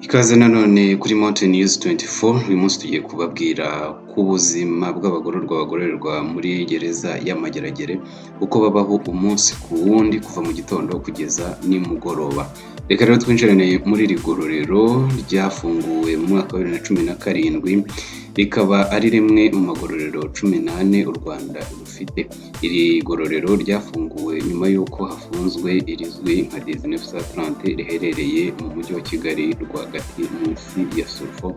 Ikaze nanone kuri Mountain News 24 uyu munsi tugiye kubabwira ku buzima bw'abagororwa bagororerwa muri gereza y'Amageragere uko babaho umunsi ku wundi kuva mu gitondo kugeza nimugoroba. Reka rero twinjirane muri iri gororero ryafunguwe mu mwaka wa 2017 rikaba ari rimwe mu magororero 18 u Rwanda rufite. Iri gororero ryafunguwe nyuma y'uko hafunzwe irizwi nka 1930 riherereye mu mujyi wa Kigali rwagati munsi ya Sulfo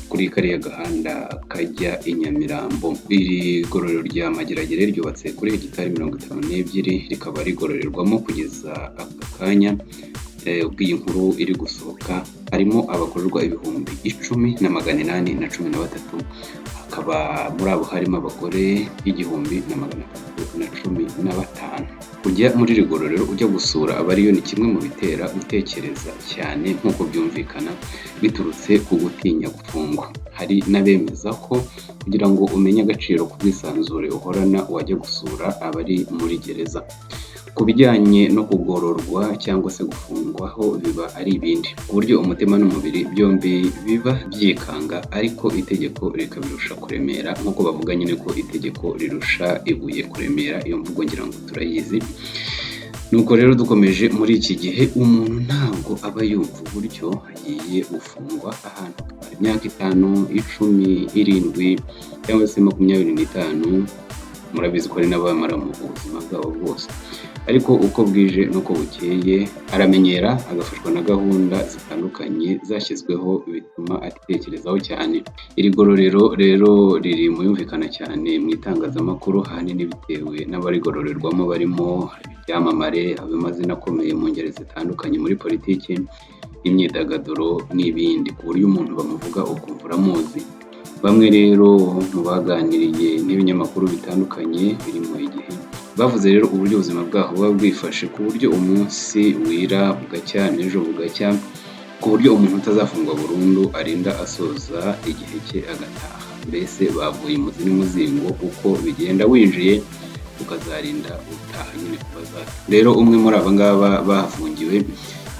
kuri kariya gahanda kajya i Nyamirambo. Iri gororero rya Mageragere ryubatse kuri hegitari 52 rikaba rigororerwamo kugeza aka kanya ubwo iyi nkuru iri gusohoka harimo abagororwa 10,813, hakaba muri abo harimo abagore 1,315. Kujya muri iri gororero ujya gusura abariyo ni kimwe mu bitera gutekereza cyane nk'uko byumvikana biturutse ku gutinya gufungwa. Hari n'abemeza ko kugira ngo umenye agaciro k'ubwisanzure uhorana wajya gusura abari muri gereza. Ku bijyanye no kugororwa cyangwa se gufungwaho biba ari ibindi, ku buryo umutima n'umubiri byombi biba byikanga, ariko itegeko rikabirusha kuremera nk'uko bavuga nyine ko itegeko rirusha ibuye kuremera. Iyo mvugo ngira ngo turayizi. Nuko rero dukomeje muri iki gihe umuntu ntabwo aba yumva uburyo agiye gufungwa ahantu imyaka 5, 10, 7 cyangwa se 25. Murabizi ko ari n'abamara mu buzima bwabo bwose, ariko uko bwije n'uko bukeye aramenyera agafashwa na gahunda zitandukanye zashyizweho bituma atitekerezaho cyane. Iri gororero rero riri mu yumvikana cyane mu itangazamakuru, ahanini bitewe n'abarigororerwamo barimo ibyamamare, ab'amazina akomeye mu ngeri zitandukanye muri politiki, imyidagaduro n'ibindi, ku buryo umuntu bamuvuga ukumva uramuzi. Bamwe rero mu baganiriye n'ibinyamakuru bitandukanye birimo Igihe bavuze rero uburyo ubuzima bwaho buba bwifashe, ku buryo umunsi wira bugacya n'ejo bugacya, ku buryo umuntu utazafungwa burundu arinda asoza igihe cye agataha. Mbese bavuye imuzi n'umuzingo uko bigenda winjiye ukazarinda utaha nyine kubaza. Rero umwe muri aba ngaba bahafungiwe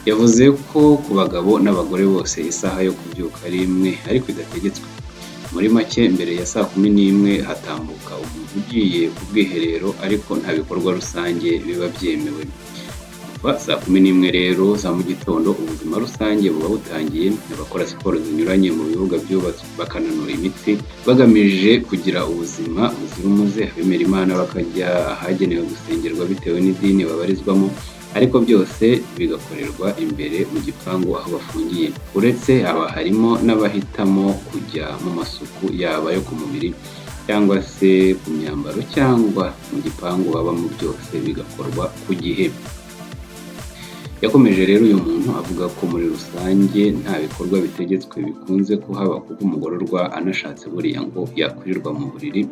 yavuze ko ku bagabo n'abagore bose isaha yo kubyuka ari imwe ariko idategetswe. Muri make mbere ya saa 11 hatambuka umuntu ugiye ku bwiherero, ariko nta bikorwa rusange biba byemewe. Kuva saa 11 rero za mu gitondo ubuzima rusange buba butangiye. Abakora siporo zinyuranye mu bibuga byubatswe bakananura imitsi bagamije kugira ubuzima buzira umuze, abemera Imana bakajya ahagenewe gusengerwa bitewe n'idini babarizwamo, ariko byose bigakorerwa imbere mu gipangu aho bafungiye. Uretse aba harimo n'abahitamo kujya mu masuku yaba yo ku mubiri cyangwa se ku myambaro cyangwa mu gipangu babamo, byose bigakorwa ku gihe. Yakomeje rero uyu muntu avuga ko muri rusange nta bikorwa bitegetswe bikunze kuhaba, kuko umugororwa anashatse buriya ngo yakwirirwa mu buriri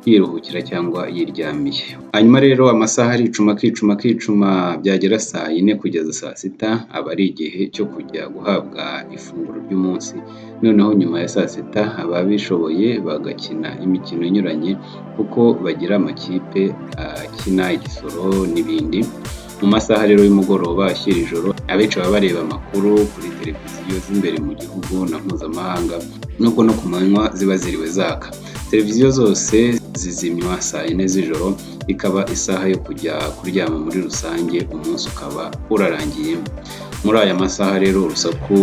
yiruhukira cyangwa yiryamiye. Hanyuma rero amasaha akicuma byagera saa 4 kugeza saa 6 aba ari igihe cyo kujya guhabwa ifunguro ry'umunsi. Noneho nyuma ya saa 6 ababishoboye bagakina imikino inyuranye kuko bagira amakipe akina igisoro n'ibindi. Mu masaha rero y'umugoroba ashyira ijoro abenshi baba bareba amakuru kuri televiziyo z'imbere mu gihugu na mpuzamahanga, nubwo no ku manywa ziba ziriwe zaka. Televiziyo zose zizimywa saa 4 z'ijoro, ikaba isaha yo kujya kuryama muri rusange, umunsi ukaba urarangiye. Muri aya masaha rero urusaku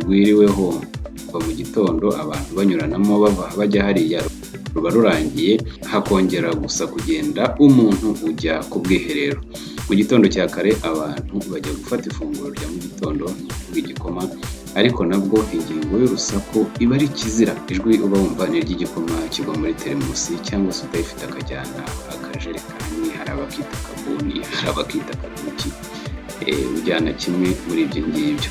rwiriweho kuva mu gitondo abantu banyuranamo bava bajya hariya ruba rurangiye, hakongera gusa kugenda umuntu ujya ku bwiherero. Mu gitondo cya kare abantu bajya gufata ifunguro rya mu gitondo ry'igikoma, ariko nabwo ingingo y'urusaku iba ari kizira. Ijwi uba wumva ni ry'igikoma kigwa muri teremusi, cyangwa se utayifite akajyana akajerekani, hari abakita akabuni, hari abakita akaduki, ujyana kimwe muri ibyo ngibyo.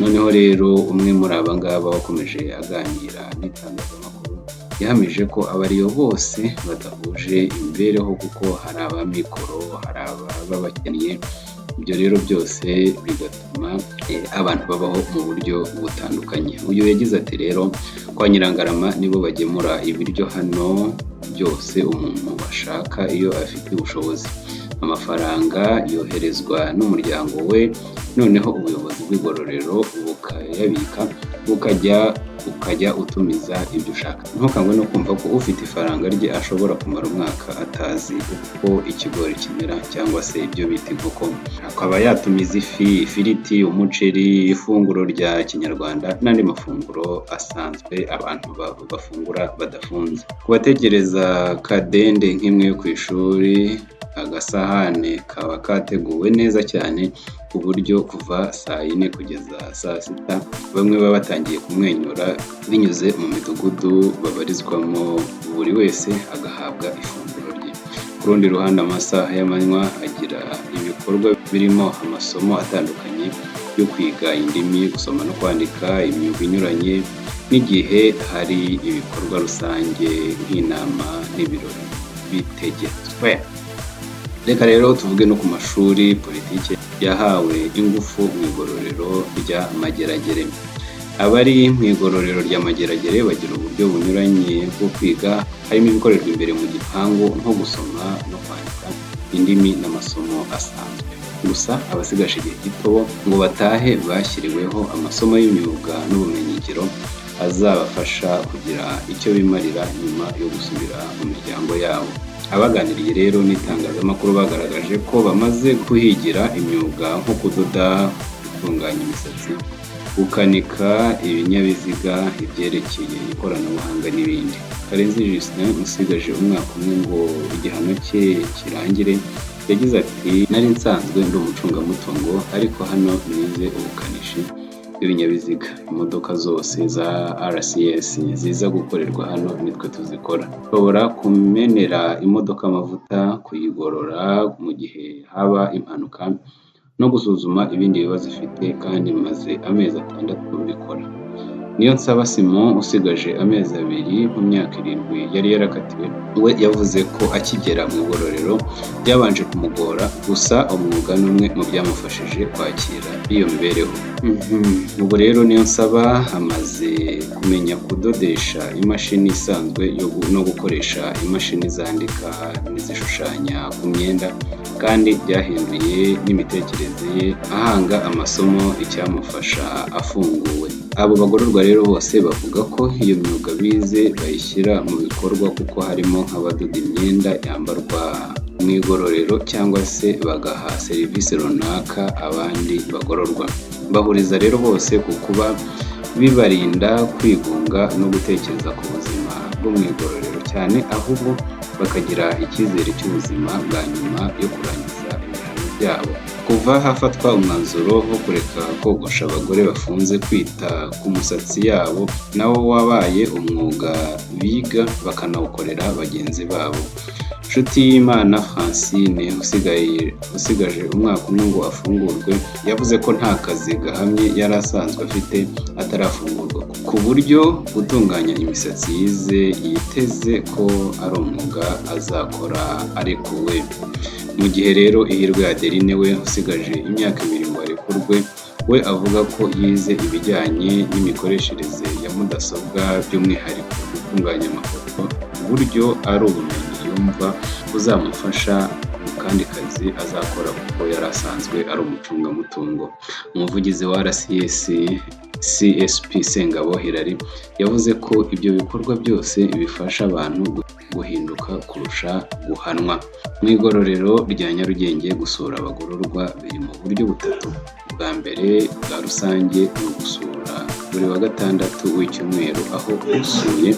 Noneho rero umwe muri aba ngaba wakomeje aganira n'itangazamakuru yahamije ko abariyo bose badahuje imibereho, kuko hari abamikoro, hari ababa bakennye. Ibyo rero byose bigatuma abantu babaho mu buryo butandukanye. Uyu yagize ati rero kwa Nyirangarama nibo bagemura ibiryo hano byose umuntu ashaka iyo afite ubushobozi. amafaranga yoherezwa n'umuryango we, noneho ubuyobozi bw'igororero bukayabika, ukajya utumiza ibyo ushaka. Ntukangwe no kumva ko ufite ifaranga rye ashobora kumara umwaka atazi uko ikigori kimera cyangwa se ibyo bita inkoko. Akaba yatumiza ifi, ifiriti, umuceri, ifunguro rya kinyarwanda n'andi mafunguro asanzwe abantu bafungura badafunze. Ku bategereza kadende nk'imwe yo ku ishuri, agasahane kaba kateguwe neza cyane ku buryo kuva saa yine kugeza saa sita bamwe baba batangiye kumwenyura binyuze mu midugudu babarizwamo, buri wese agahabwa ifunguro rye. Ku rundi ruhande amasaha y'amanywa agira ibikorwa birimo amasomo atandukanye yo kwiga indimi, gusoma no kwandika, imyuga inyuranye, n'igihe hari ibikorwa rusange nk'inama n'ibirori bitegetswe. Reka rero tuvuge no ku mashuri politiki yahawe ingufu mu igororero rya Mageragere. Abari mu igororero rya Mageragere bagira uburyo bunyuranye bwo kwiga, harimo ibikorerwa imbere mu gipangu nko gusoma no kwandika, indimi n'amasomo asanzwe. Gusa abasigaje igihe gito ngo batahe bashyiriweho amasomo y'imyuga n'ubumenyingiro azabafasha kugira icyo bimarira nyuma yo gusubira mu miryango yabo. Abaganiriye rero n'itangazamakuru bagaragaje ko bamaze kuhigira imyuga nko kudoda, gutunganya imisatsi, gukanika ibinyabiziga, ibyerekeye ikoranabuhanga n'ibindi. Karenzi Justin usigaje umwaka umwe ngo igihano cye kirangire, yagize ati nari nsanzwe ndi umucungamutungo ariko hano nize ubukanishi bw'ibinyabiziga. Imodoka zose za RCS ziza gukorerwa hano nitwe tuzikora. Ushobora kumenera imodoka amavuta, kuyigorora mu gihe haba impanuka no gusuzuma ibindi bibazo ifite, kandi maze amezi 6 bikora. Niyonsaba Simon usigaje amezi 2 mu myaka 7 yari yarakatiwe, we yavuze ko akigera mu igororero byabanje kumugora, gusa umwuga n'umwe mu byamufashije kwakira iyo mibereho. Ubu rero Niyonsaba amaze kumenya kudodesha imashini isanzwe no gukoresha imashini zandika n'izishushanya ku myenda, kandi byahinduye n'imitekerereze ye, ahanga amasomo icyamufasha afunguwe. Abo bagororwa rero bose bavuga ko iyo myuga bize bayishyira mu bikorwa, kuko harimo nk'abadoda imyenda yambarwa mu igororero cyangwa se bagaha serivisi runaka abandi bagororwa. Bahuriza rero bose ku kuba bibarinda kwigunga no gutekereza ku buzima bwo mu igororero cyane, ahubwo bakagira icyizere cy'ubuzima bwa nyuma yo kurangiza ibihano byabo. Kuva hafatwa umwanzuro wo kureka kogosha abagore bafunze kwita ku musatsi yabo, nawo wabaye umwuga biga bakanawukorera bagenzi babo. Nshutiyimana Francine usigaje umwaka umwe ngo afungurwe, yavuze ko nta kazi gahamye yari asanzwe afite atarafungurwa, ku buryo gutunganya imisatsi yize yiteze ko ari umwuga azakora arekuwe. Mu gihe rero Ihirwe Adeline we usigaje imyaka 2 ngo arekurwe, we avuga ko yize ibijyanye n'imikoreshereze ya mudasobwa, by'umwihariko gutunganya amafoto, ku buryo ari ubumenyi yumva buzamufasha mu kandi kazi azakora, kuko yari asanzwe ari umucungamutungo. Umuvugizi wa RCS CSP Sengabo Hilary yavuze ko ibyo bikorwa byose bifasha abantu guhinduka kurusha guhanwa. Mu igororero rya Nyarugenge gusura abagororwa biri mu buryo butatu. Bwa mbere bwa rusange ni ugusura buri wa gatandatu w'icyumweru, aho usuye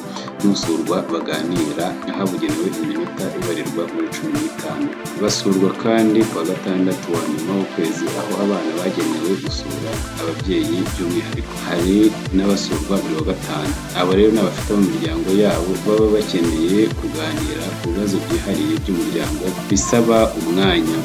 n'usurwa baganira ahabugenewe iminota ibarirwa muri 15. Basurwa kandi ku wa gatandatu wa nyuma w'ukwezi, aho abana bagenewe gusura ababyeyi by'umwihariko. Hari n'abasurwa buri wa gatanu. Abo rero n'abafite mu miryango yabo baba bakeneye kuganira ku bibazo byihariye by'umuryango bisaba umwanya.